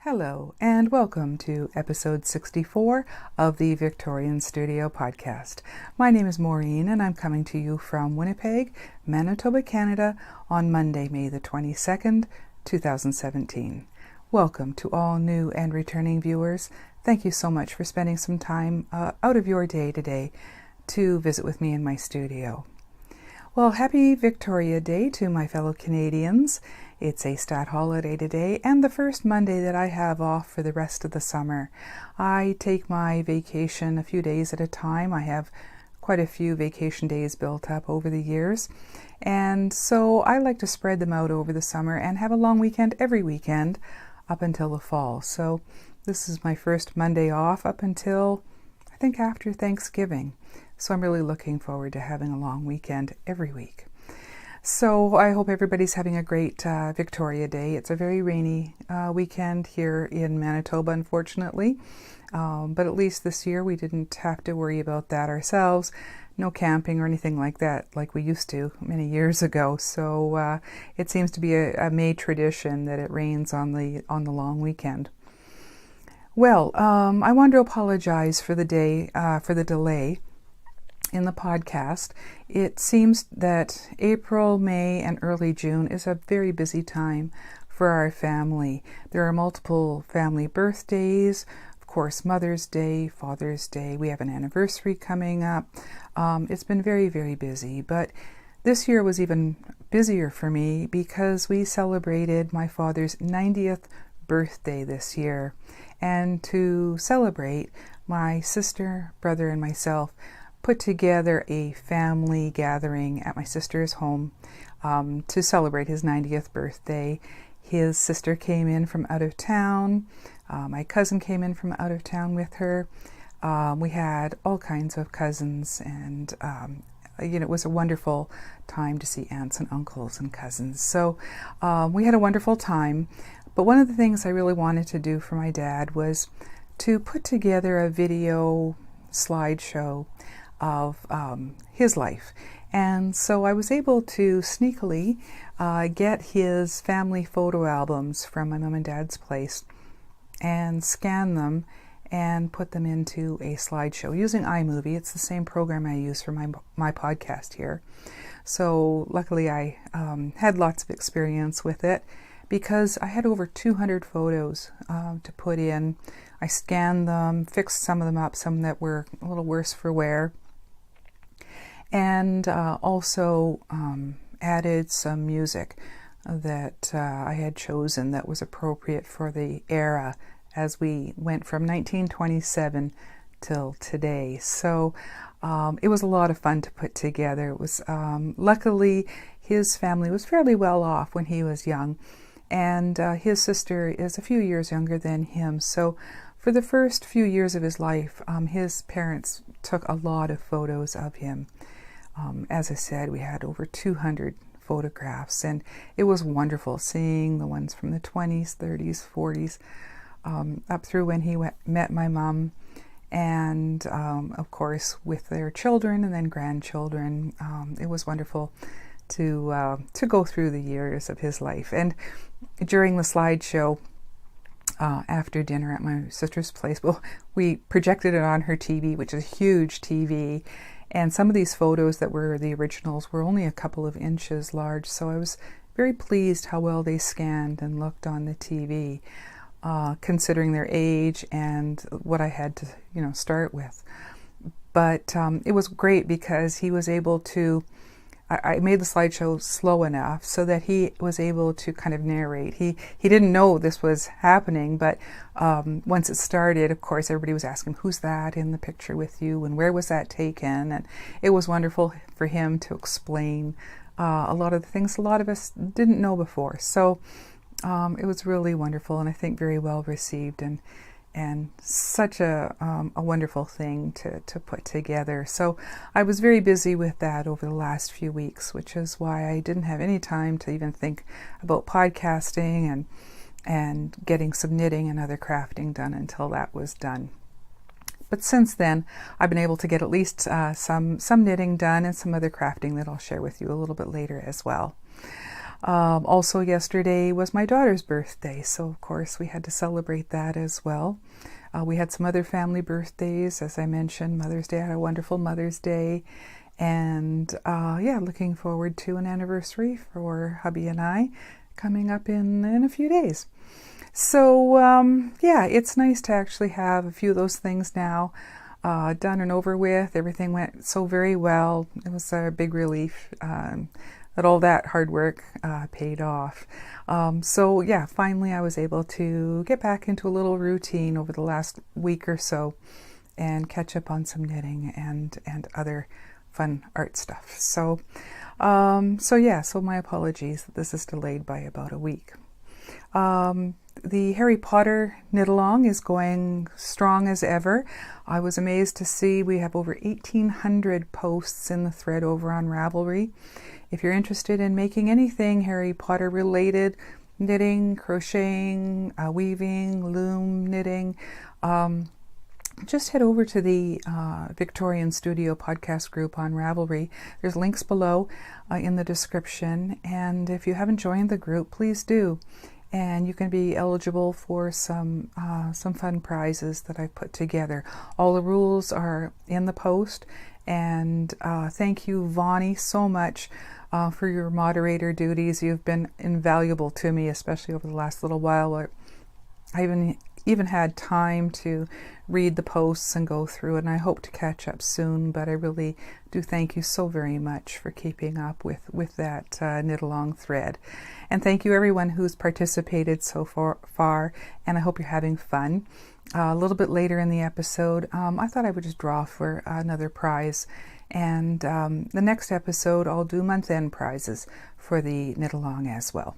Hello, and welcome to episode 64 of the Victorian Studio podcast. My name is Maureen, and I'm coming to you from Winnipeg, Manitoba, Canada, on Monday, May the 22nd, 2017. Welcome to all new and returning viewers. Thank you so much for spending some time out of your day today to visit with me in my studio. Well, happy Victoria Day to my fellow Canadians. It's a stat holiday today and the first Monday that I have off for the rest of the summer. I take my vacation a few days at a time. I have quite a few vacation days built up over the years, and so I like to spread them out over the summer and have a long weekend every weekend up until the fall. So this is my first Monday off up until I think after Thanksgiving. So I'm really looking forward to having a long weekend every week. So I hope everybody's having a great Victoria Day. It's a very rainy weekend here in Manitoba, unfortunately. But at least this year we didn't have to worry about that ourselves. No camping or anything like that like we used to many years ago. So it seems to be a May tradition that it rains on the long weekend. Well, I wanted to apologize for the delay in the podcast. It seems that April, May, and early June is a very busy time for our family. There are multiple family birthdays, of course, Mother's Day, Father's Day. We have an anniversary coming up. It's been very, very busy, but this year was even busier for me because we celebrated my father's 90th birthday this year. And to celebrate, my sister, brother, and myself put together a family gathering at my sister's home to celebrate his 90th birthday. His sister came in from out of town. My cousin came in from out of town with her. We had all kinds of cousins, and it was a wonderful time to see aunts and uncles and cousins. So we had a wonderful time. But one of the things I really wanted to do for my dad was to put together a video slideshow of his life. And so I was able to sneakily get his family photo albums from my mom and dad's place and scan them and put them into a slideshow using iMovie. It's the same program I use for my podcast here. So luckily I had lots of experience with it because I had over 200 photos to put in. I scanned them, fixed some of them up, some that were a little worse for wear, and also added some music that I had chosen that was appropriate for the era as we went from 1927 till today. So it was a lot of fun to put together. It was luckily his family was fairly well off when he was young, and his sister is a few years younger than him. So for the first few years of his life, his parents took a lot of photos of him. As I said, we had over 200 photographs, and it was wonderful seeing the ones from the 20s, 30s, 40s, up through when he met my mom, and of course with their children and then grandchildren. It was wonderful to go through the years of his life. And during the slideshow, after dinner at my sister's place, well, we projected it on her TV, which is a huge TV. And some of these photos that were the originals were only a couple of inches large, so I was very pleased how well they scanned and looked on the TV, considering their age and what I had to, start with. But it was great because he was able to, I made the slideshow slow enough so that he was able to kind of narrate. He didn't know this was happening, but once it started, of course, everybody was asking, who's that in the picture with you, and where was that taken? And it was wonderful for him to explain a lot of the things a lot of us didn't know before. So it was really wonderful, and I think very well received, and such a wonderful thing to put together. So I was very busy with that over the last few weeks, which is why I didn't have any time to even think about podcasting and getting some knitting and other crafting done until that was done. But since then, I've been able to get at least some knitting done and some other crafting that I'll share with you a little bit later as well. Also yesterday was my daughter's birthday, so of course we had to celebrate that as well. We had some other family birthdays, as I mentioned. Mother's Day, I had a wonderful Mother's Day. And yeah, looking forward to an anniversary for hubby and I coming up in a few days. So yeah, it's nice to actually have a few of those things now done and over with. Everything went so very well. It was a big relief that all that hard work paid off. So yeah, finally I was able to get back into a little routine over the last week or so and catch up on some knitting and other fun art stuff. So yeah, so my apologies that this is delayed by about a week. The Harry Potter knit-along is going strong as ever. I was amazed to see we have over 1,800 posts in the thread over on Ravelry. If you're interested in making anything Harry Potter related, knitting, crocheting, weaving, loom knitting, just head over to the Victorian Studio podcast group on Ravelry. There's links below in the description, and if you haven't joined the group, please do. And you can be eligible for some fun prizes that I've put together. All the rules are in the post, and thank you, Vonnie, so much for your moderator duties. You've been invaluable to me, especially over the last little while. I even had time to read the posts and go through it, and I hope to catch up soon, but I really do thank you so very much for keeping up with that knit-along thread. And thank you everyone who's participated so far, and I hope you're having fun. A little bit later in the episode, I thought I would just draw for another prize, and the next episode I'll do month-end prizes for the knit-along as well.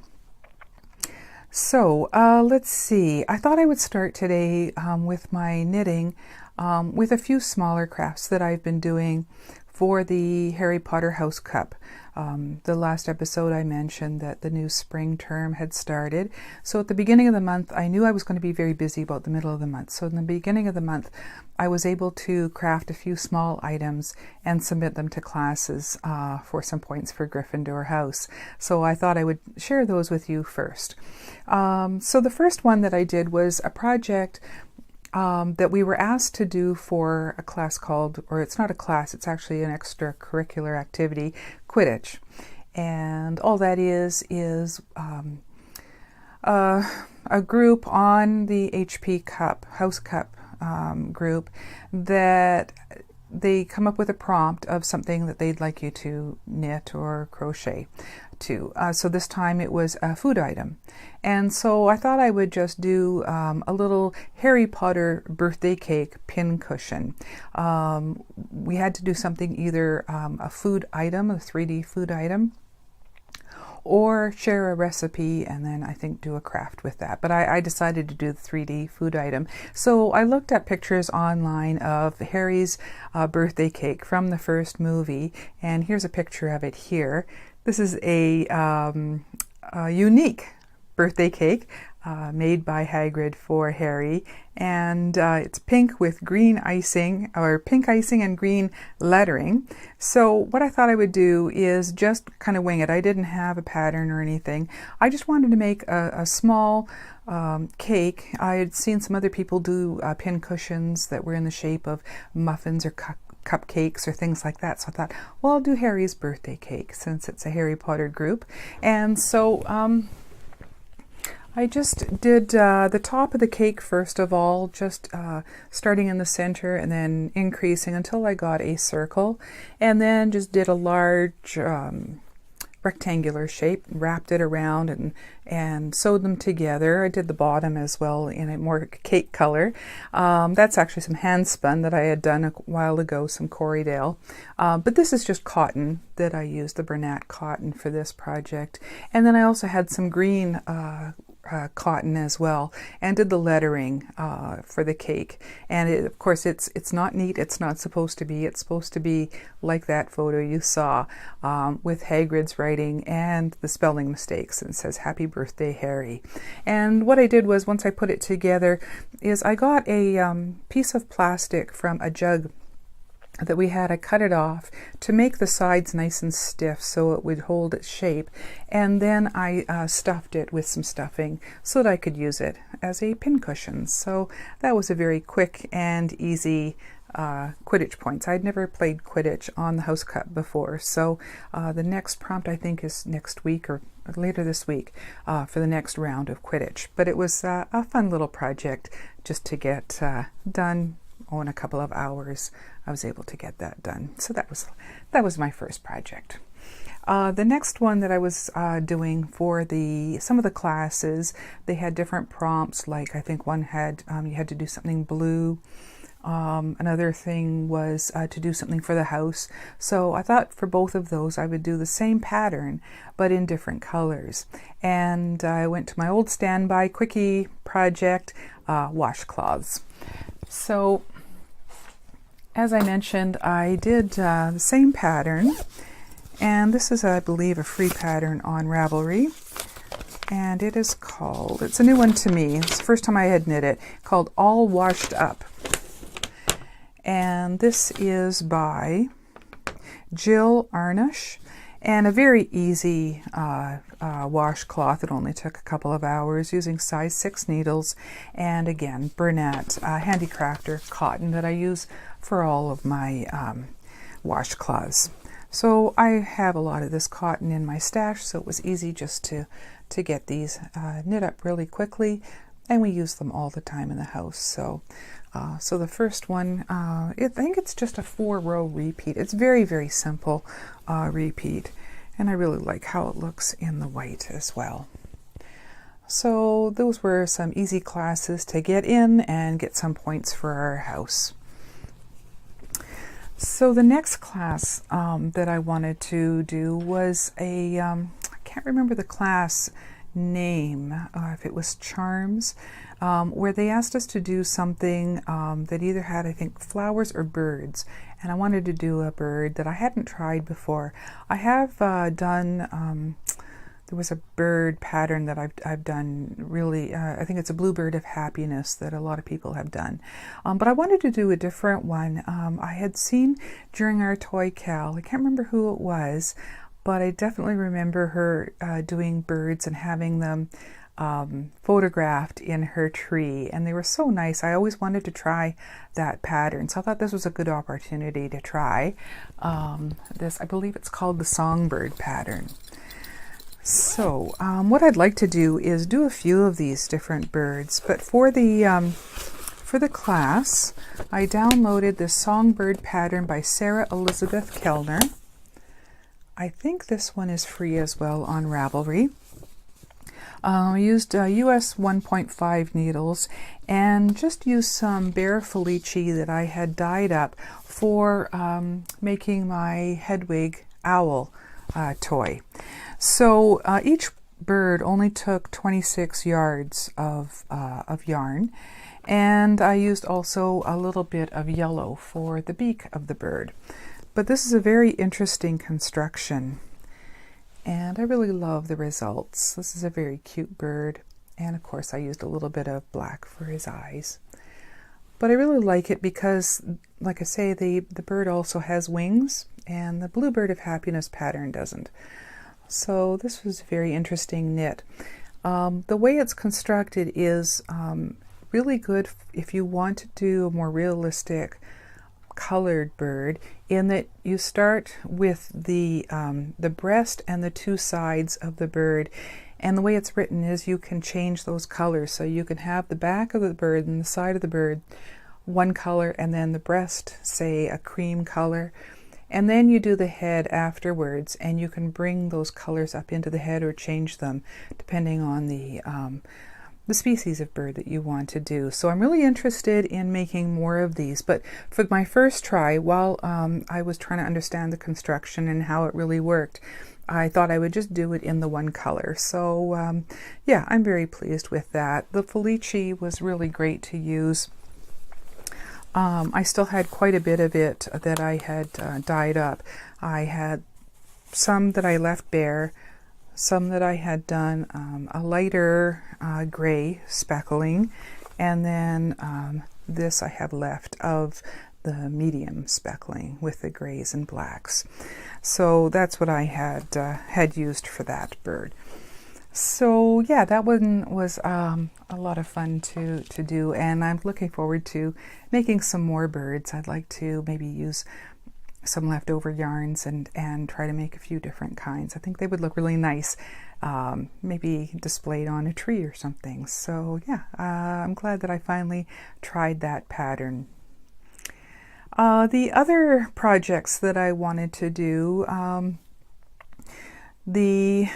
So let's see, I thought I would start today with my knitting with a few smaller crafts that I've been doing for the Harry Potter House Cup. The last episode I mentioned that the new spring term had started. So at the beginning of the month, I knew I was going to be very busy about the middle of the month. So in the beginning of the month, I was able to craft a few small items and submit them to classes for some points for Gryffindor House. So I thought I would share those with you first. So the first one that I did was a project that we were asked to do for a class called, or it's not a class, it's actually an extracurricular activity, Quidditch. And all that is a group on the HP Cup, House Cup group, that they come up with a prompt of something that they'd like you to knit or crochet to. So this time it was a food item. And so I thought I would just do a little Harry Potter birthday cake pin cushion. We had to do something either a food item, a 3D food item, or share a recipe and then I think do a craft with that. But I decided to do the 3D food item. So I looked at pictures online of Harry's birthday cake from the first movie, and here's a picture of it here. This is a unique birthday cake made by Hagrid for Harry, and it's pink with green icing, or pink icing and green lettering. So what I thought I would do is just kind of wing it. I didn't have a pattern or anything. I just wanted to make a small cake. I had seen some other people do pin cushions that were in the shape of muffins or cupcakes or things like that. So I thought, well, I'll do Harry's birthday cake since it's a Harry Potter group. And so I just did the top of the cake first of all, just starting in the center and then increasing until I got a circle, and then just did a large rectangular shape, wrapped it around and sewed them together. I did the bottom as well in a more cake color. That's actually some hand spun that I had done a while ago, some Corriedale. But this is just cotton that I used, the Bernat cotton, for this project. And then I also had some green cotton as well, and did the lettering for the cake. And of course it's not neat, it's not supposed to be. It's supposed to be like that photo you saw, with Hagrid's writing and the spelling mistakes, and it says Happy Birthday Harry. And what I did was, once I put it together, is I got a piece of plastic from a jug that we had, I cut it off to make the sides nice and stiff so it would hold its shape, and then I stuffed it with some stuffing so that I could use it as a pincushion. So that was a very quick and easy Quidditch points. I'd never played Quidditch on the house cut before, so the next prompt I think is next week or later this week for the next round of Quidditch. But it was a fun little project just to get done. In a couple of hours I was able to get that done. So that was my first project. The next one that I was doing for some of the classes, they had different prompts. Like I think one had you had to do something blue. Another thing was to do something for the house. So I thought for both of those I would do the same pattern but in different colors. And I went to my old standby quickie project, washcloths. So as I mentioned, I did the same pattern, and this is, I believe, a free pattern on Ravelry, and it's a new one to me. It's the first time I had knit it, called All Washed Up. And this is by Jill Arnish, and a very easy washcloth. It only took a couple of hours using size 6 needles, and again, Bernat Handicrafter cotton that I use for all of my washcloths. So I have a lot of this cotton in my stash, so it was easy just to get these knit up really quickly, and we use them all the time in the house. So the first one, I think it's just a 4-row repeat. It's very, very simple repeat, and I really like how it looks in the white as well. So those were some easy classes to get in and get some points for our house. So the next class that I wanted to do was I can't remember the class name, if it was Charms, where they asked us to do something that either had, I think, flowers or birds. And I wanted to do a bird that I hadn't tried before. I have done, there was a bird pattern that I've done really, I think it's a bluebird of happiness that a lot of people have done. But I wanted to do a different one. I had seen during our toy cal, I can't remember who it was, but I definitely remember her doing birds and having them photographed in her tree, and they were so nice. I always wanted to try that pattern, so I thought this was a good opportunity to try this. I believe it's called the Songbird pattern. So what I'd like to do is do a few of these different birds, but for the class I downloaded this Songbird pattern by Sarah Elizabeth Kellner. I think this one is free as well on Ravelry. I used US 1.5 needles and just used some Bear Felici that I had dyed up for making my Hedwig owl toy. So each bird only took 26 yards of yarn, and I used also a little bit of yellow for the beak of the bird. But this is a very interesting construction, and I really love the results. This is a very cute bird, and of course I used a little bit of black for his eyes. But I really like it because, like I say, the bird also has wings, and the Bluebird of Happiness pattern doesn't. So this was a very interesting knit. The way it's constructed is really good if you want to do a more realistic colored bird, in that you start with the breast and the two sides of the bird, and the way it's written is you can change those colors, so you can have the back of the bird and the side of the bird one color, and then the breast, say, a cream color, and then you do the head afterwards, and you can bring those colors up into the head or change them depending on the species of bird that you want to do. So I'm really interested in making more of these, but for my first try, while I was trying to understand the construction and how it really worked, I thought I would just do it in the one color. So yeah, I'm very pleased with that. The Felici was really great to use. I still had quite a bit of it that I had dyed up. I had some that I left bare, some that I had done a lighter gray speckling, and then this I have left of the medium speckling with the grays and blacks. So that's what I had used for that bird. So yeah, that one was a lot of fun to do, and I'm looking forward to making some more birds. I'd like to maybe use some leftover yarns and try to make a few different kinds. I think they would look really nice, maybe displayed on a tree or something. So yeah, I'm glad that I finally tried that pattern. The other projects that I wanted to do, the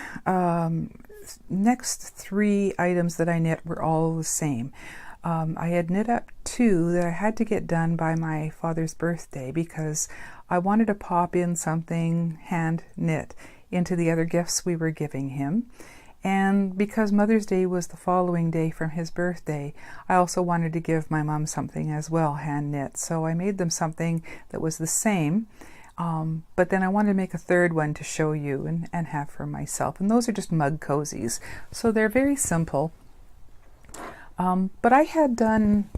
next 3 items that I knit were all the same. I had knit up 2 that I had to get done by my father's birthday because I wanted to pop in something hand knit into the other gifts we were giving him. And because Mother's Day was the following day from his birthday, I also wanted to give my mom something as well, hand knit. So I made them something that was the same. But then I wanted to make a third one to show you and have for myself. And those are just mug cozies. So they're very simple. But I had done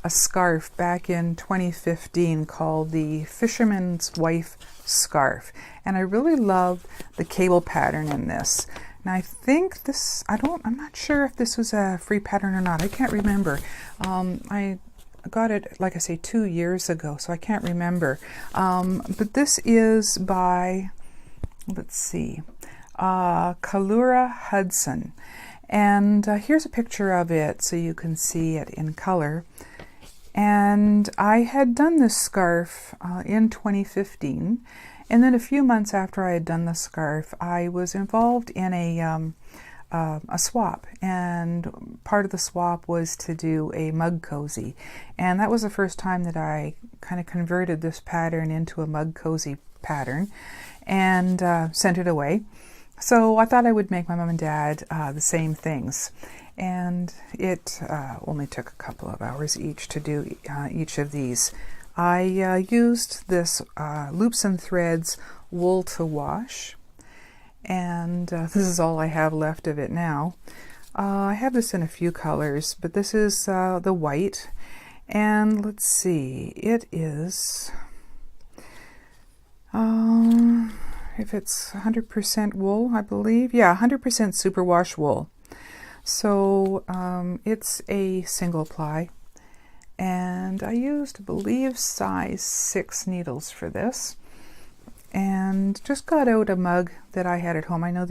a scarf back in 2015 called the Fisherman's Wife Scarf. And I really loved the cable pattern in this. And I think this, I'm not sure if this was a free pattern or not. I can't remember. I got it, like I say, 2 years ago, so I can't remember. But this is by, let's see, Kalura Hudson. And here's a picture of it so you can see it in color. And I had done this scarf in 2015. And then a few months after I had done the scarf, I was involved in a swap, and part of the swap was to do a mug cozy, and that was the first time that I kind of converted this pattern into a mug cozy pattern and sent it away. So I thought I would make my mom and dad the same things, and it only took a couple of hours each to do each of these. I used this Loops and Threads wool to wash, and this is all I have left of it now. I have this in a few colors, but this is the white, and let's see, it is, if it's 100% wool, I believe, yeah, 100% superwash wool. So it's a single ply, and I used, I believe, size 6 needles for this. And just got out a mug that I had at home. I know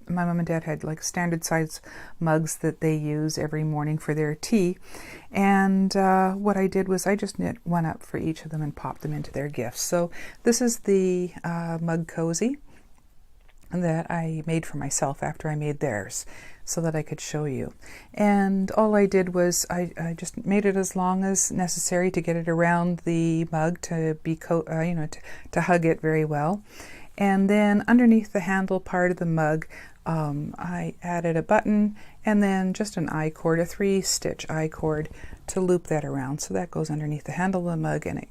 my mom and dad had like standard size mugs that they use every morning for their tea. And what I did was I just knit one up for each of them and popped them into their gifts. So this is the mug cozy that I made for myself after I made theirs, so that I could show you. And all I did was I just made it as long as necessary to get it around the mug to be to hug it very well. And then underneath the handle part of the mug, I added a button and then just an I-cord, a 3-stitch I-cord to loop that around. So that goes underneath the handle of the mug, and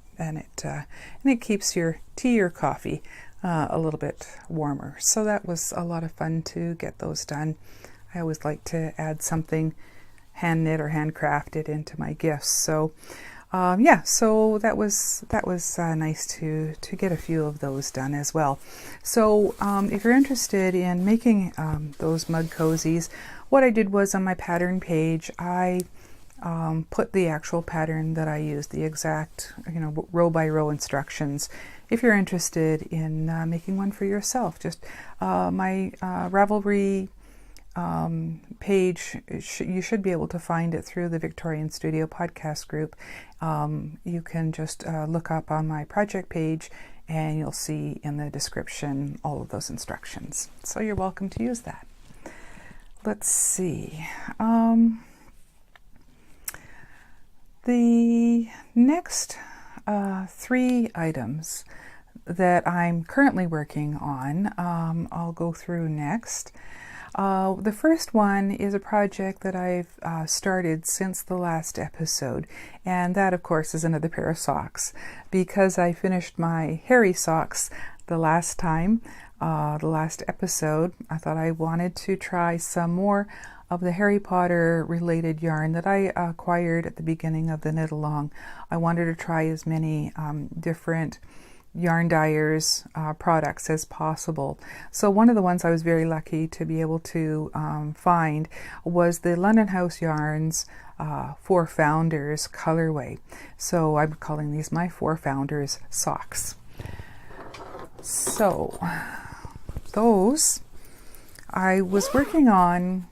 it keeps your tea or coffee a little bit warmer. So that was a lot of fun to get those done. I always like to add something hand knit or handcrafted into my gifts. So yeah, so that was nice to get a few of those done as well. So if you're interested in making those mug cozies, what I did was on my pattern page, I put the actual pattern that I used, the exact row by row instructions. If you're interested in making one for yourself, just my Ravelry page, you should be able to find it through the Victorian Studio podcast group. You can just look up on my project page and you'll see in the description all of those instructions. So you're welcome to use that. Let's see. The next 3 items that I'm currently working on, I'll go through next. The first one is a project that I've started since the last episode, and that of course is another pair of socks. Because I finished my hairy socks the last time, the last episode, I thought I wanted to try some more of the Harry Potter related yarn that I acquired at the beginning of the knit along. I wanted to try as many different yarn dyers products as possible. So one of the ones I was very lucky to be able to find was the London House Yarns Four Founders colorway. So I'm calling these my Four Founders socks. So those I was working on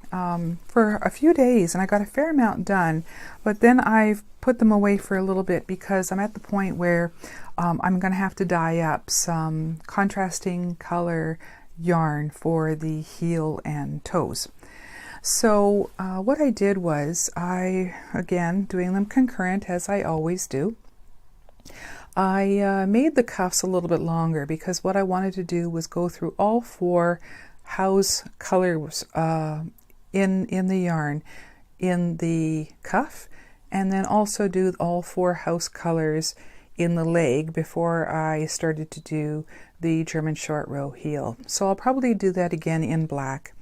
for a few days, and I got a fair amount done, but then I've put them away for a little bit because I'm at the point where I'm going to have to dye up some contrasting color yarn for the heel and toes. So what I did was, again, doing them concurrent as I always do, I made the cuffs a little bit longer because what I wanted to do was go through all four house colors in the yarn in the cuff, and then also do all four house colors in the leg before I started to do the German short row heel. So I'll probably do that again in black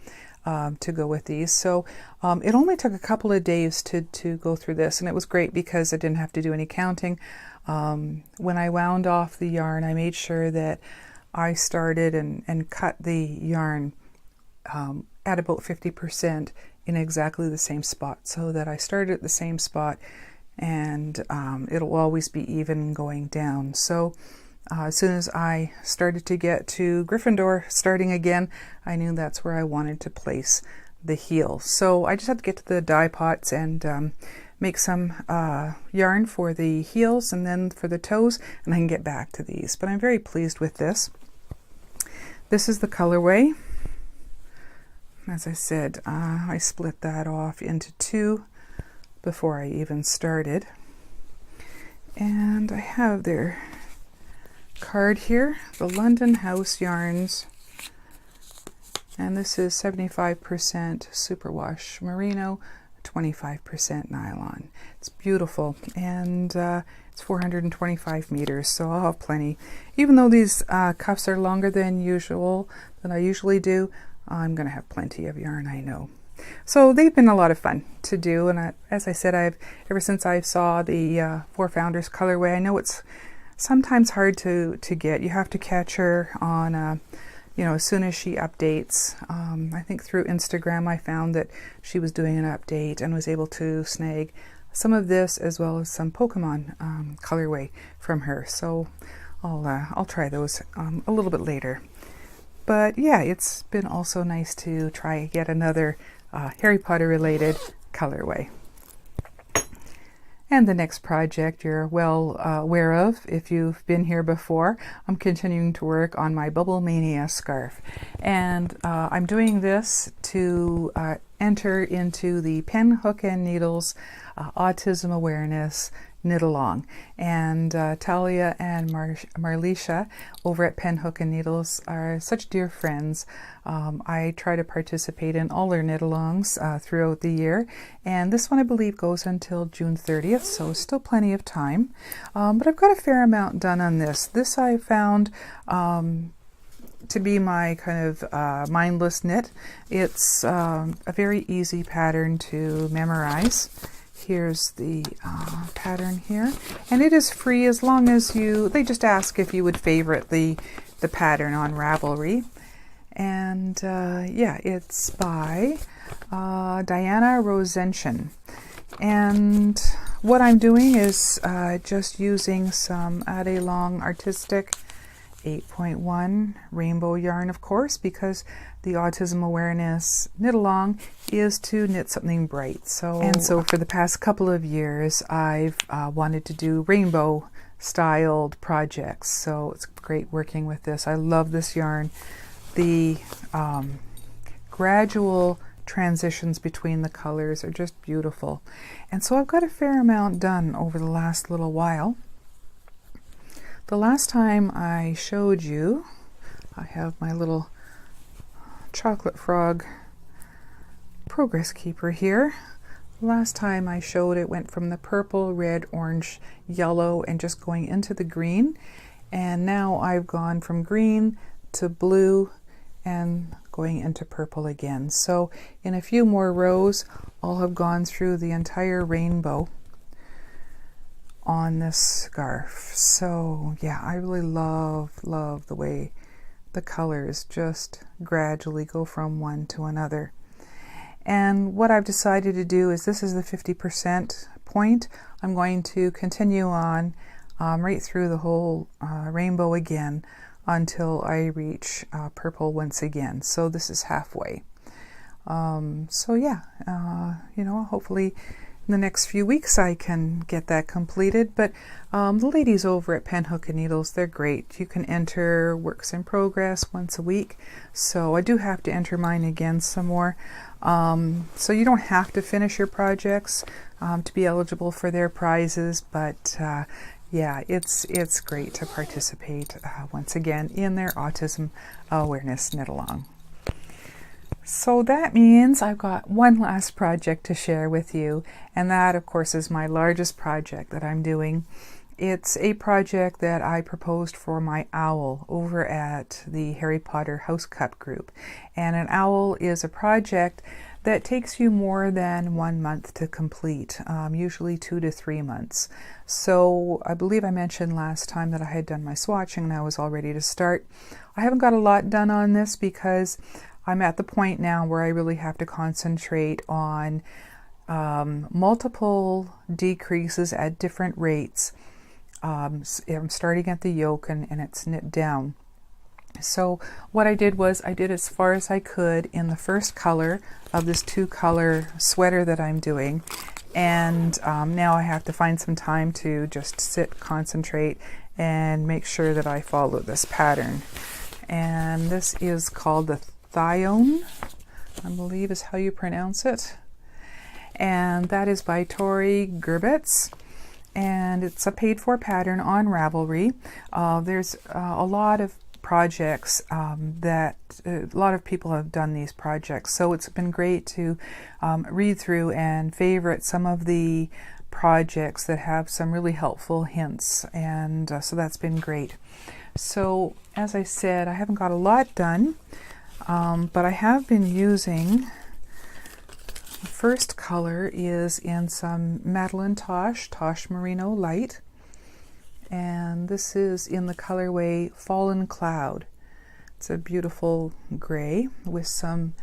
to go with these. So it only took a couple of days to go through this, and it was great because I didn't have to do any counting. When I wound off the yarn, I made sure that I started and cut the yarn at about 50% in exactly the same spot, so that I started at the same spot, and it'll always be even going down. So as soon as I started to get to Gryffindor starting again, I knew that's where I wanted to place the heel. So I just had to get to the dye pots and make some yarn for the heels and then for the toes, and I can get back to these. But I'm very pleased with this. This is the colorway. As I said, I split that off into two before I even started. And I have their card here, the London House Yarns. And this is 75% superwash merino, 25% nylon. It's beautiful, and it's 425 meters, so I'll have plenty. Even though these cuffs are longer than I usually do, I'm going to have plenty of yarn, I know. So they've been a lot of fun to do, and as I said, ever since I saw the Four Founders colorway, I know it's sometimes hard to get. You have to catch her on as soon as she updates. I think through Instagram I found that she was doing an update and was able to snag some of this as well as some Pokemon colorway from her. So I'll try those a little bit later. But yeah, it's been also nice to try yet another Harry Potter related colorway. And the next project you're well aware of if you've been here before. I'm continuing to work on my Bubble Mania scarf. And I'm doing this to enter into the Pen, Hook and Needles Autism Awareness Knit Along. And Talia and Marlisha over at Pen, Hook and Needles are such dear friends. I try to participate in all their knit alongs throughout the year, and this one I believe goes until June 30th, so still plenty of time. But I've got a fair amount done on this. This I found to be my kind of mindless knit. It's a very easy pattern to memorize. Here's the pattern here, and it is free as long as they just ask if you would favorite the pattern on Ravelry. And yeah, it's by Diana Rosentian. And what I'm doing is just using some Adelong Artistic 8.1 rainbow yarn, of course, because the Autism Awareness Knit Along is to knit something bright. So for the past couple of years, I've wanted to do rainbow styled projects. So it's great working with this. I love this yarn. The gradual transitions between the colors are just beautiful. And so I've got a fair amount done over the last little while. The last time I showed you, I have my little chocolate frog progress keeper here. Last time I showed it went from the purple, red, orange, yellow, and just going into the green. And now I've gone from green to blue and going into purple again. So in a few more rows, I'll have gone through the entire rainbow on this scarf. So yeah, I really love the way the colors just gradually go from one to another. And what I've decided to do is, this is the 50% point. I'm going to continue on right through the whole rainbow again until I reach purple once again. So this is halfway. So yeah, you know, hopefully in the next few weeks I can get that completed. But the ladies over at Pen Hook and Needles, they're great. You can enter works in progress once a week. So I do have to enter mine again some more. So you don't have to finish your projects to be eligible for their prizes, but yeah, it's great to participate once again in their autism awareness knit along. So that means I've got one last project to share with you, and that of course is my largest project that I'm doing. It's a project that I proposed for my owl over at the Harry Potter House Cut group. And an owl is a project that takes you more than 1 month to complete, usually 2 to 3 months. So I believe I mentioned last time that I had done my swatching and I was all ready to start. I haven't got a lot done on this because I'm at the point now where I really have to concentrate on multiple decreases at different rates. I'm starting at the yoke and it's knit down. So what I did was I did as far as I could in the first color of this 2-color sweater that I'm doing, and now I have to find some time to just sit, concentrate, and make sure that I follow this pattern. And this is called the Thione, I believe is how you pronounce it, and that is by Tori Gerbetz. And it's a paid-for pattern on Ravelry. There's a lot of projects that a lot of people have done these projects, so it's been great to read through and favorite some of the projects that have some really helpful hints, and so that's been great. So as I said, I haven't got a lot done, but I have been using, the first color is in some Madeline Tosh Merino Light, and this is in the colorway Fallen Cloud. It's a beautiful gray with some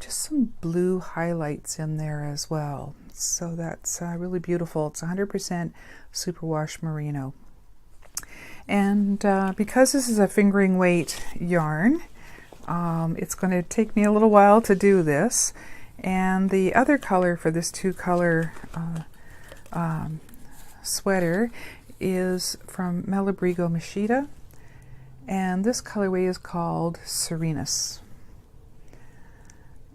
just some blue highlights in there as well. So that's really beautiful. It's 100% superwash merino. And because this is a fingering weight yarn, it's going to take me a little while to do this. And the other color for this 2-color sweater is from Malabrigo Machida, and this colorway is called Serenus.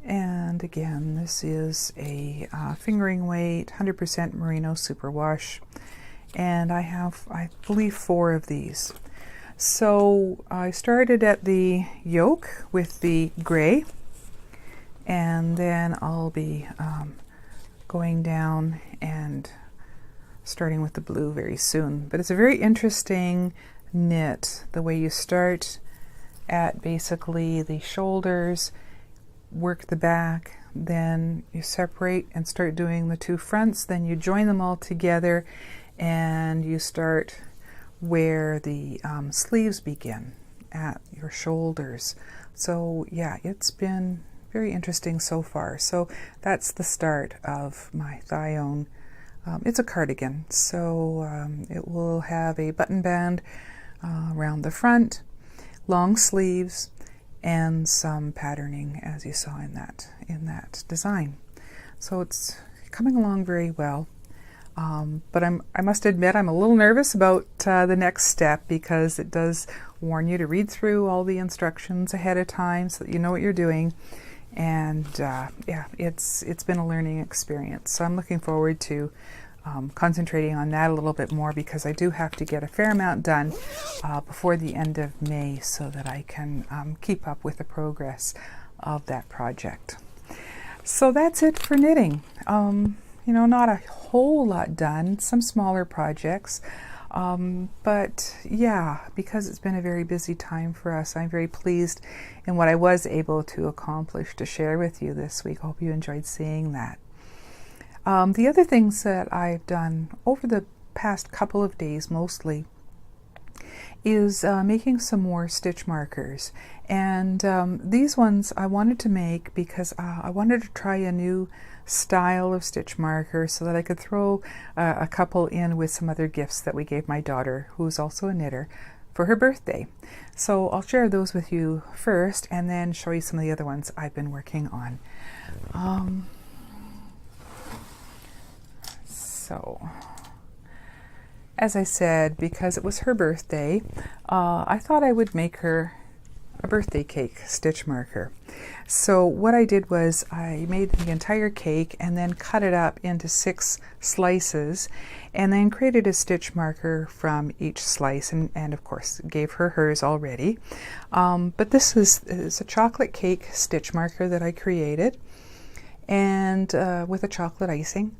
And again, this is a fingering weight 100% merino superwash, and I have, I believe, 4 of these. So I started at the yoke with the gray, and then I'll be going down and starting with the blue very soon. But it's a very interesting knit, the way you start at basically the shoulders, work the back, then you separate and start doing the 2 fronts, then you join them all together and you start where the sleeves begin at your shoulders. So yeah, it's been very interesting so far. So that's the start of my Thione. It's a cardigan, so it will have a button band around the front, long sleeves, and some patterning, as you saw in that design. So it's coming along very well. But I must admit I'm a little nervous about the next step, because it does warn you to read through all the instructions ahead of time so that you know what you're doing. And yeah, it's been a learning experience. So I'm looking forward to concentrating on that a little bit more, because I do have to get a fair amount done before the end of May so that I can keep up with the progress of that project. So that's it for knitting. You know, not a whole lot done, some smaller projects. But yeah, because it's been a very busy time for us, I'm very pleased in what I was able to accomplish to share with you this week. Hope you enjoyed seeing that. The other things that I've done over the past couple of days mostly is making some more stitch markers. And these ones I wanted to make because I wanted to try a new style of stitch marker so that I could throw a couple in with some other gifts that we gave my daughter, who's also a knitter, for her birthday. So I'll share those with you first and then show you some of the other ones I've been working on. So as I said, because it was her birthday, I thought I would make her a birthday cake stitch marker. So what I did was I made the entire cake and then cut it up into 6 slices and then created a stitch marker from each slice, and of course gave her hers already. But this is a chocolate cake stitch marker that I created, and with a chocolate icing.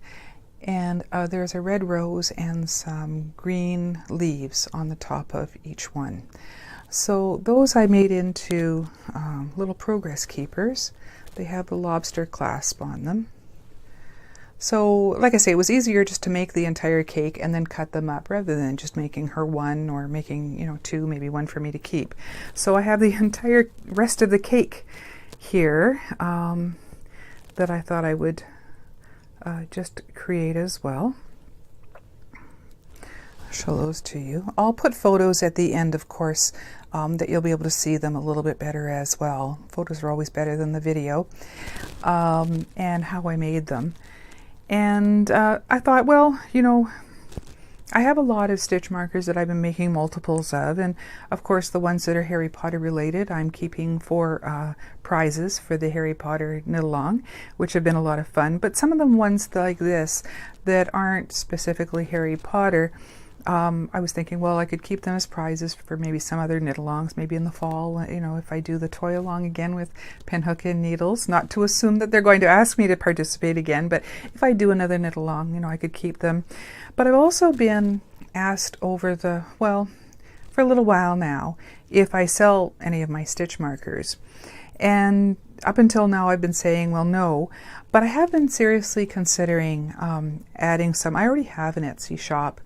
And there's a red rose and some green leaves on the top of each one. So those I made into little progress keepers. They have the lobster clasp on them. So like I say, it was easier just to make the entire cake and then cut them up rather than just making her one or making 2, maybe one for me to keep. So I have the entire rest of the cake here that I thought I would just create as well. I'll show those to you. I'll put photos at the end, of course, that you'll be able to see them a little bit better as well. Photos are always better than the video, and how I made them. And I thought, well, I have a lot of stitch markers that I've been making multiples of, and of course the ones that are Harry Potter related I'm keeping for prizes for the Harry Potter knit along, which have been a lot of fun. But some of the ones like this that aren't specifically Harry Potter, I was thinking, well, I could keep them as prizes for maybe some other knit alongs, maybe in the fall, if I do the toy along again with pinhook and needles. Not to assume that they're going to ask me to participate again, but if I do another knit along, I could keep them. But I've also been asked for a little while now, if I sell any of my stitch markers. And up until now I've been saying, well, no, but I have been seriously considering adding some. I already have an Etsy shop.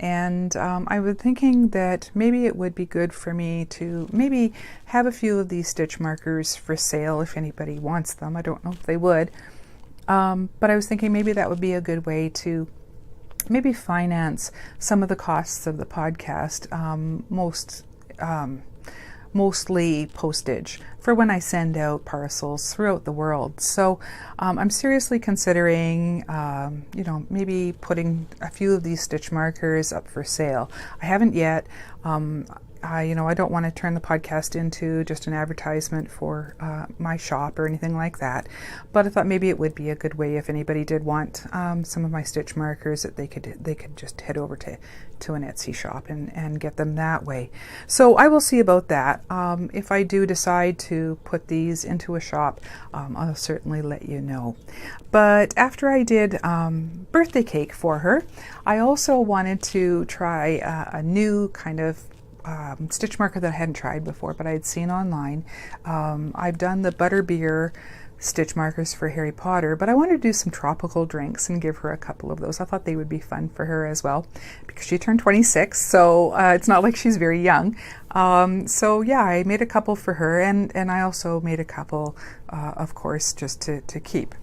And I was thinking that maybe it would be good for me to maybe have a few of these stitch markers for sale if anybody wants them. I don't know if they would. But I was thinking maybe that would be a good way to maybe finance some of the costs of the podcast, mostly postage for when I send out parcels throughout the world. So I'm seriously considering, maybe putting a few of these stitch markers up for sale. I haven't yet. I don't want to turn the podcast into just an advertisement for my shop or anything like that. But I thought maybe it would be a good way if anybody did want some of my stitch markers, that they could just head over to an Etsy shop and get them that way. So I will see about that. If I do decide to put these into a shop, I'll certainly let you know. But after I did birthday cake for her, I also wanted to try a new kind of stitch marker that I hadn't tried before, but I had seen online. I've done the butterbeer stitch markers for Harry Potter, but I wanted to do some tropical drinks and give her a couple of those. I thought they would be fun for her as well, because she turned 26, so it's not like she's very young. So yeah, I made a couple for her, and I also made a couple, of course, just to keep.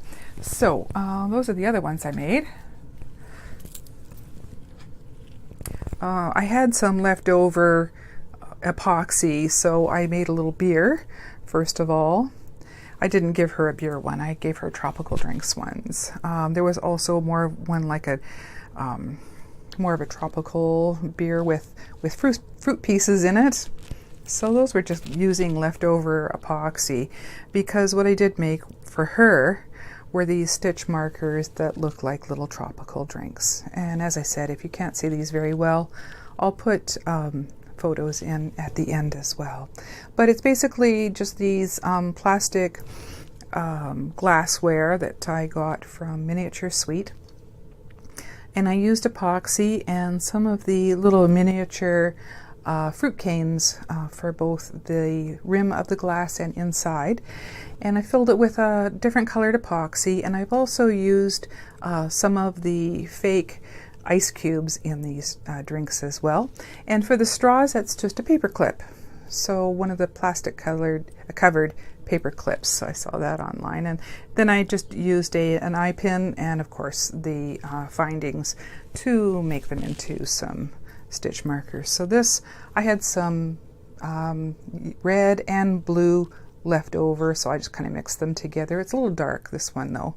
So those are the other ones I made. I had some leftover epoxy, so I made a little beer, first of all. I didn't give her a beer one, I gave her tropical drinks ones. There was also more of a tropical beer with fruit pieces in it. So those were just using leftover epoxy, because what I did make for her were these stitch markers that look like little tropical drinks. And as I said, if you can't see these very well, I'll put photos in at the end as well. But it's basically just these plastic glassware that I got from Miniature Suite. And I used epoxy and some of the little miniature fruit canes for both the rim of the glass and inside. And I filled it with a different colored epoxy, and I've also used some of the fake ice cubes in these drinks as well. And for the straws, that's just a paper clip. So one of the plastic covered paper clips. So I saw that online, and then I just used an eye pin and of course the findings to make them into some stitch markers. So this, I had some red and blue left over, so I just kind of mixed them together. It's a little dark, this one though,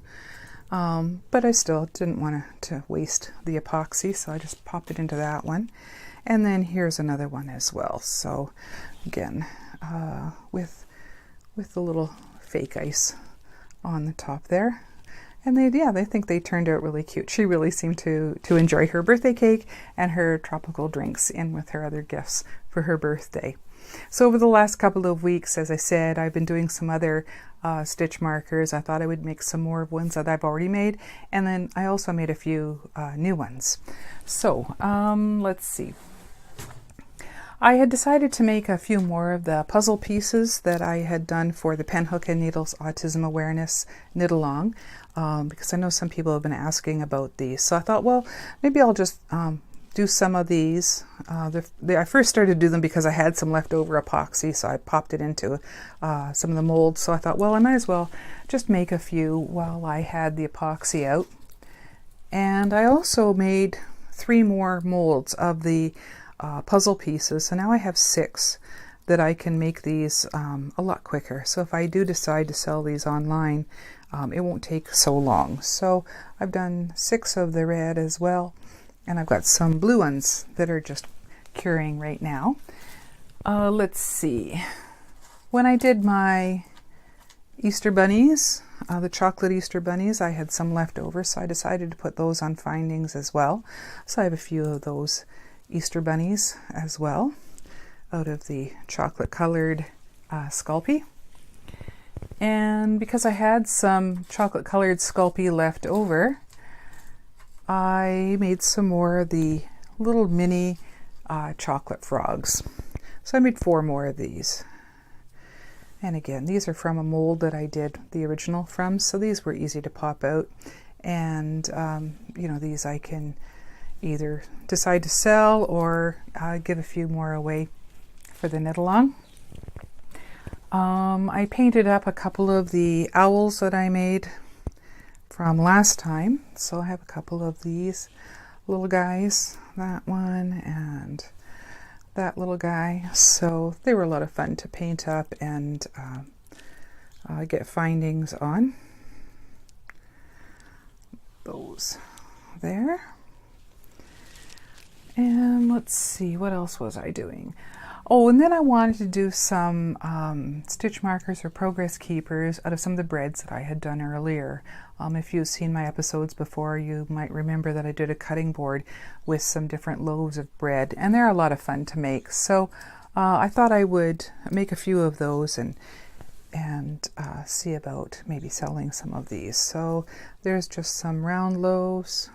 but I still didn't want to waste the epoxy, so I just popped it into that one. And then here's another one as well. So again, with the little fake ice on the top there. And they think they turned out really cute. She really seemed to enjoy her birthday cake and her tropical drinks in with her other gifts for her birthday. So over the last couple of weeks, as I said, I've been doing some other stitch markers. I thought I would make some more ones that I've already made, and then I also made a few new ones. So let's see. I had decided to make a few more of the puzzle pieces that I had done for the Pen Hook and Needles Autism Awareness Knit Along, because I know some people have been asking about these. So I thought, well, maybe I'll just do some of these. I first started to do them because I had some leftover epoxy, so I popped it into some of the molds. So I thought, well, I might as well just make a few while I had the epoxy out. And I also made 3 more molds of the puzzle pieces, so now I have 6 that I can make these a lot quicker. So if I do decide to sell these online, it won't take so long. So I've done 6 of the red as well, and I've got some blue ones that are just curing right now. Let's see. When I did my Easter bunnies, the chocolate Easter bunnies, I had some left over, so I decided to put those on findings as well. So I have a few of those Easter bunnies as well out of the chocolate colored Sculpey. And because I had some chocolate colored Sculpey left over, I made some more of the little mini chocolate frogs. So I made 4 more of these. And again, these are from a mold that I did the original from, so these were easy to pop out. And you know, these I can either decide to sell or give a few more away for the knit along. I painted up a couple of the owls that I made from last time. So I have a couple of these little guys, that one and that little guy. So they were a lot of fun to paint up and get findings on. Those there. And let's see, what else was I doing? Oh, and then I wanted to do some stitch markers or progress keepers out of some of the breads that I had done earlier. If you've seen my episodes before, you might remember that I did a cutting board with some different loaves of bread, and they're a lot of fun to make. So I thought I would make a few of those and see about maybe selling some of these. So there's just some round loaves.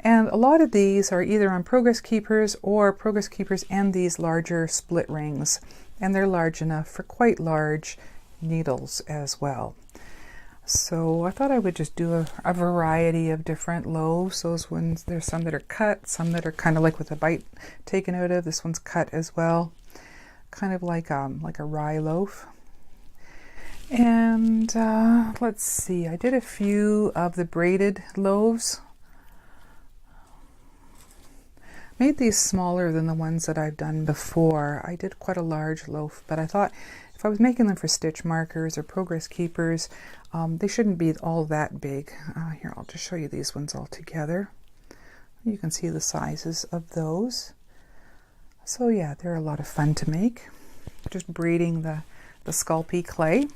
And a lot of these are either on progress keepers or progress keepers and these larger split rings. And they're large enough for quite large needles as well. So I thought I would just do a variety of different loaves. Those ones, there's some that are cut, some that are kind of like with a bite taken out of. This one's cut as well. Kind of like a rye loaf. And let's see, I did a few of the braided loaves. Made these smaller than the ones that I've done before. I did quite a large loaf, but I thought if I was making them for stitch markers or progress keepers, they shouldn't be all that big. Here, I'll just show you these ones all together. You can see the sizes of those. So yeah, they're a lot of fun to make. Just braiding the Sculpey clay.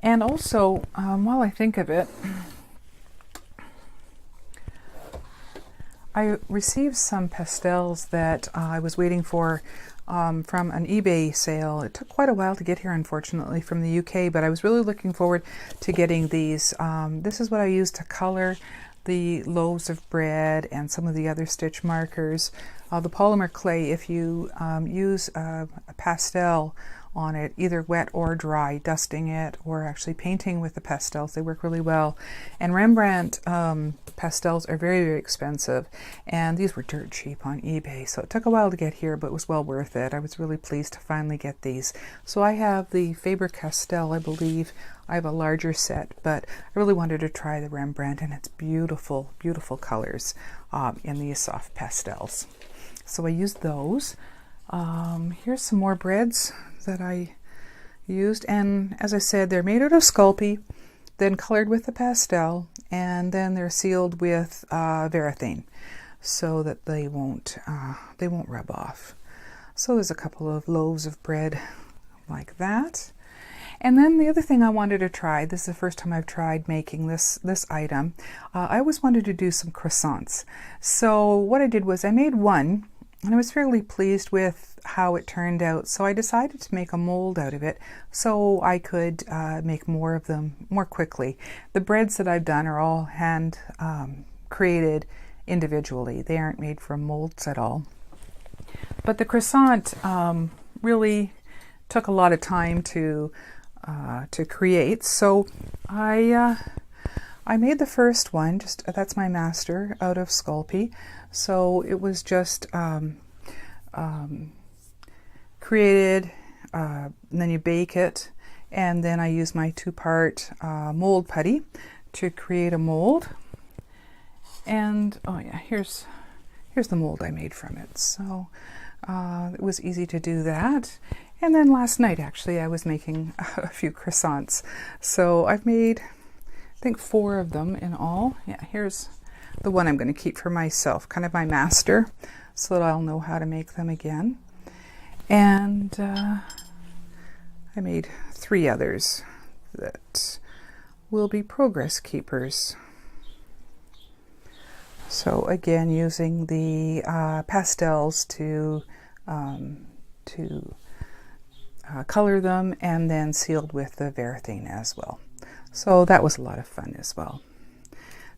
And also, while I think of it, I received some pastels that I was waiting for from an eBay sale. It took quite a while to get here, unfortunately, from the UK, but I was really looking forward to getting these. This is what I used to color the loaves of bread and some of the other stitch markers. The polymer clay, if you use a pastel on it, either wet or dry, dusting it or actually painting with the pastels, they work really well. And Rembrandt pastels are very, very expensive, and these were dirt cheap on eBay, so it took a while to get here, but it was well worth it. I was really pleased to finally get these. So I have the Faber-Castell, I believe. I have a larger set, but I really wanted to try the Rembrandt, and it's beautiful, beautiful colors in these soft pastels. So I used those. Here's some more breads that I used, and as I said, they're made out of Sculpey, then colored with the pastel, and then they're sealed with varathane so that they won't rub off. So there's a couple of loaves of bread like that. And then the other thing I wanted to try, this is the first time I've tried making this item, I always wanted to do some croissants. So what I did was I made one, and I was fairly pleased with how it turned out. So I decided to make a mold out of it so I could make more of them more quickly. The breads that I've done are all hand created individually. They aren't made from molds at all. But the croissant really took a lot of time to create. So I made the first one, that's my master, out of Sculpey. So it was just created, and then you bake it, and then I use my 2-part mold putty to create a mold. And oh yeah, here's the mold I made from it. So it was easy to do that. And then last night, actually, I was making a few croissants. So I've made, I think, 4 of them in all. Yeah, here's the one I'm going to keep for myself, kind of my master, so that I'll know how to make them again. And I made 3 others that will be progress keepers. So again, using the pastels to color them, and then sealed with the varathane as well. So that was a lot of fun as well.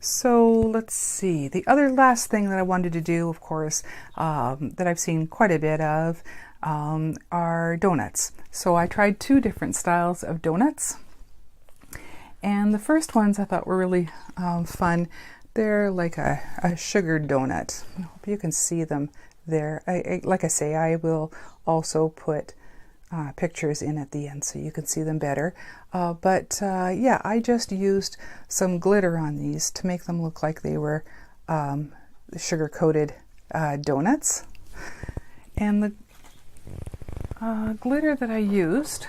So let's see, the other last thing that I wanted to do, of course, that I've seen quite a bit of are donuts. So I tried 2 different styles of donuts, and the first ones I thought were really fun. They're like a sugared donut. I hope you can see them there. Like I say, I will also put pictures in at the end so you can see them better. Yeah, I just used some glitter on these to make them look like they were sugar-coated donuts. And the glitter that I used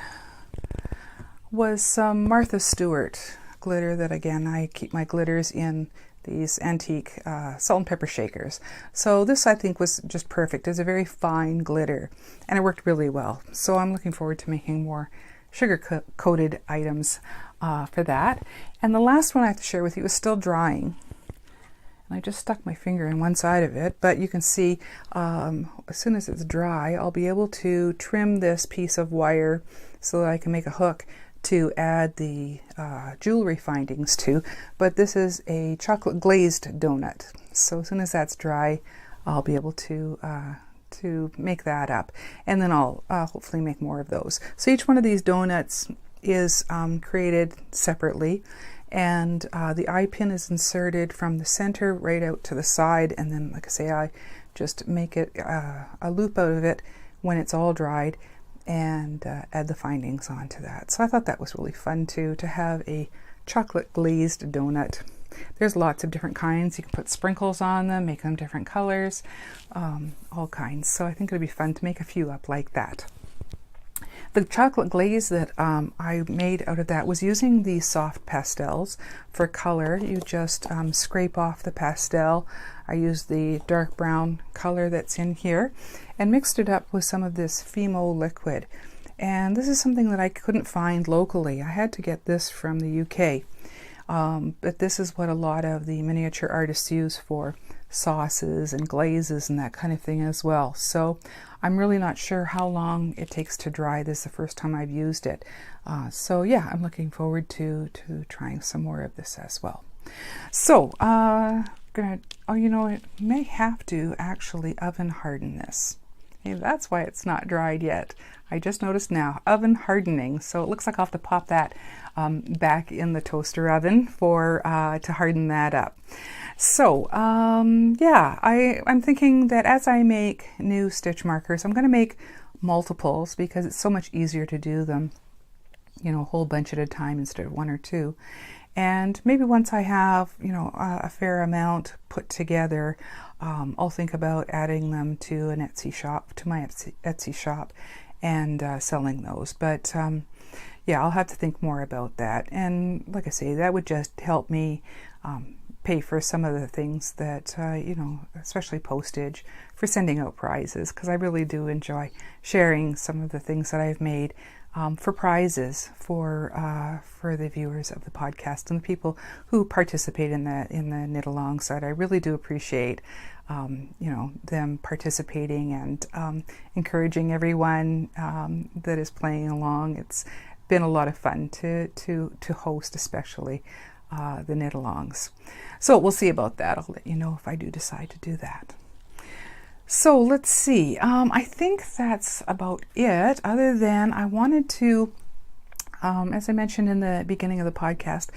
was some Martha Stewart glitter that, again, I keep my glitters in these antique salt and pepper shakers. So this, I think, was just perfect. It's a very fine glitter, and it worked really well. So I'm looking forward to making more sugar-coated items for that. And the last one I have to share with you is still drying. And I just stuck my finger in one side of it, but you can see as soon as it's dry, I'll be able to trim this piece of wire so that I can make a hook to add the jewelry findings to. But this is a chocolate glazed donut, so as soon as that's dry, I'll be able to make that up, and then I'll hopefully make more of those. So each one of these donuts is created separately, and the eye pin is inserted from the center right out to the side, and then, like I say, I just make it a loop out of it when it's all dried, and add the findings onto that. So I thought that was really fun too, to have a chocolate glazed donut. There's lots of different kinds. You can put sprinkles on them, make them different colors, all kinds. So I think it'd be fun to make a few up like that. The chocolate glaze that I made out of that was using the soft pastels for color. You just scrape off the pastel. I used the dark brown color that's in here and mixed it up with some of this Fimo liquid. And this is something that I couldn't find locally. I had to get this from the UK. But this is what a lot of the miniature artists use for sauces and glazes and that kind of thing as well. So I'm really not sure how long it takes to dry. This is the first time I've used it. So yeah, I'm looking forward to trying some more of this as well. So, I may have to actually oven harden this. Okay, that's why it's not dried yet. I just noticed now, oven hardening. So it looks like I'll have to pop that back in the toaster oven to harden that up. So yeah, I'm thinking that as I make new stitch markers, I'm going to make multiples because it's so much easier to do them, a whole bunch at a time instead of one or two. And maybe once I have, a fair amount put together, I'll think about adding them to my Etsy shop, and selling those. But yeah, I'll have to think more about that. And like I say, that would just help me pay for some of the things that, especially postage for sending out prizes, because I really do enjoy sharing some of the things that I've made for prizes for the viewers of the podcast and the people who participate in the knit along side. I really do appreciate them participating and encouraging everyone that is playing along. It's been a lot of fun to host, especially the knit alongs. So we'll see about that. I'll let you know if I do decide to do that. So let's see. I think that's about it, other than I wanted to, as I mentioned in the beginning of the podcast,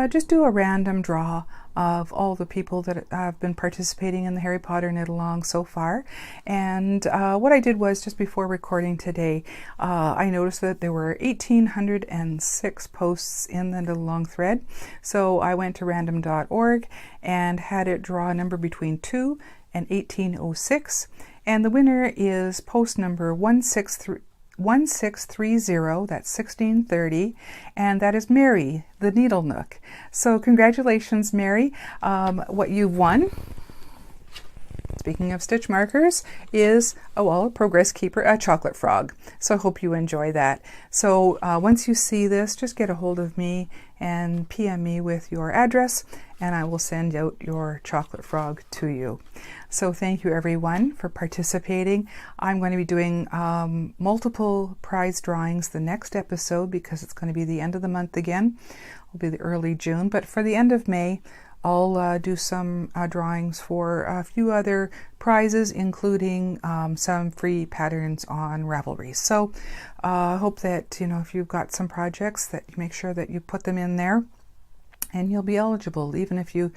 just do a random draw of all the people that have been participating in the Harry Potter knit along so far. And what I did was, just before recording today, I noticed that there were 1,806 posts in the knit along thread. So I went to random.org and had it draw a number between 2 and 1806, and the winner is post number 1630, that's 1630, and that is Mary, the Needle Nook. So congratulations, Mary. What you've won, speaking of stitch markers, is a Progress Keeper, a chocolate frog. So I hope you enjoy that. So once you see this, just get a hold of me and PM me with your address, and I will send out your chocolate frog to you. So thank you everyone for participating. I'm going to be doing multiple prize drawings the next episode, because it's going to be the end of the month again. It'll be the early June, but for the end of May, I'll do some drawings for a few other prizes, including some free patterns on Ravelry. So I hope that, if you've got some projects, that you make sure that you put them in there, and you'll be eligible. Even if you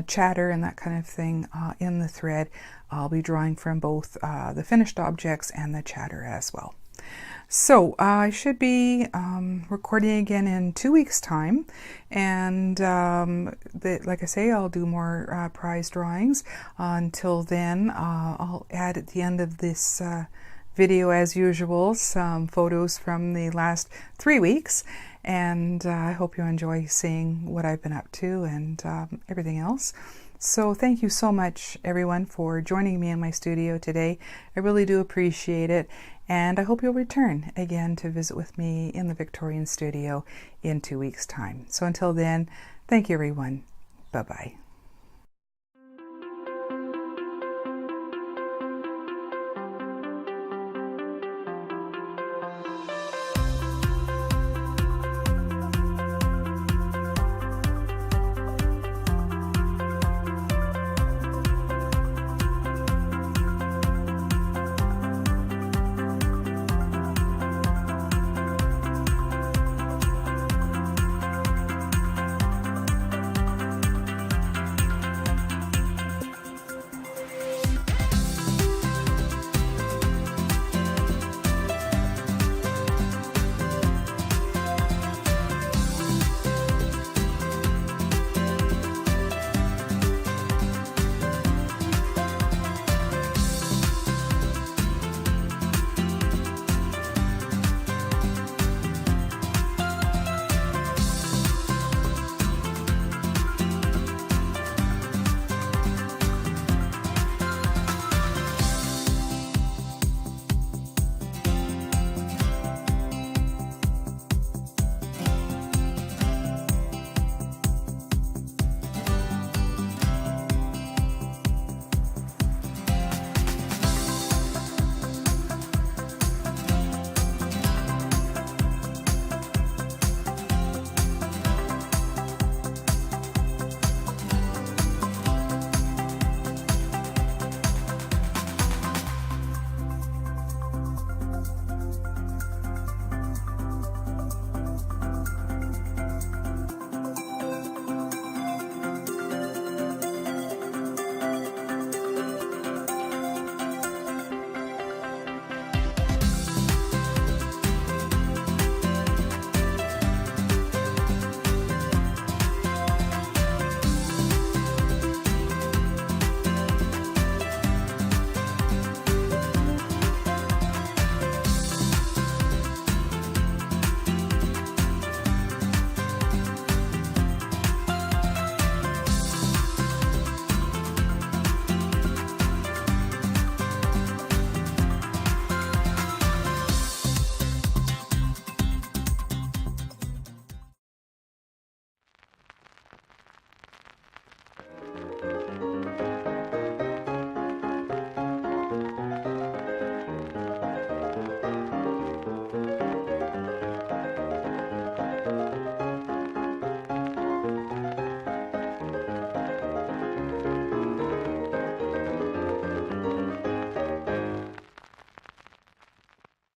chatter and that kind of thing in the thread, I'll be drawing from both the finished objects and the chatter as well. So I should be recording again in 2 weeks' time, and like I say, I'll do more prize drawings. Until then, I'll add at the end of this video, as usual, some photos from the last 3 weeks, and I hope you enjoy seeing what I've been up to and everything else. So thank you so much, everyone, for joining me in my studio today. I really do appreciate it, and I hope you'll return again to visit with me in the Victorian studio in 2 weeks' time. So until then, thank you, everyone. Bye-bye.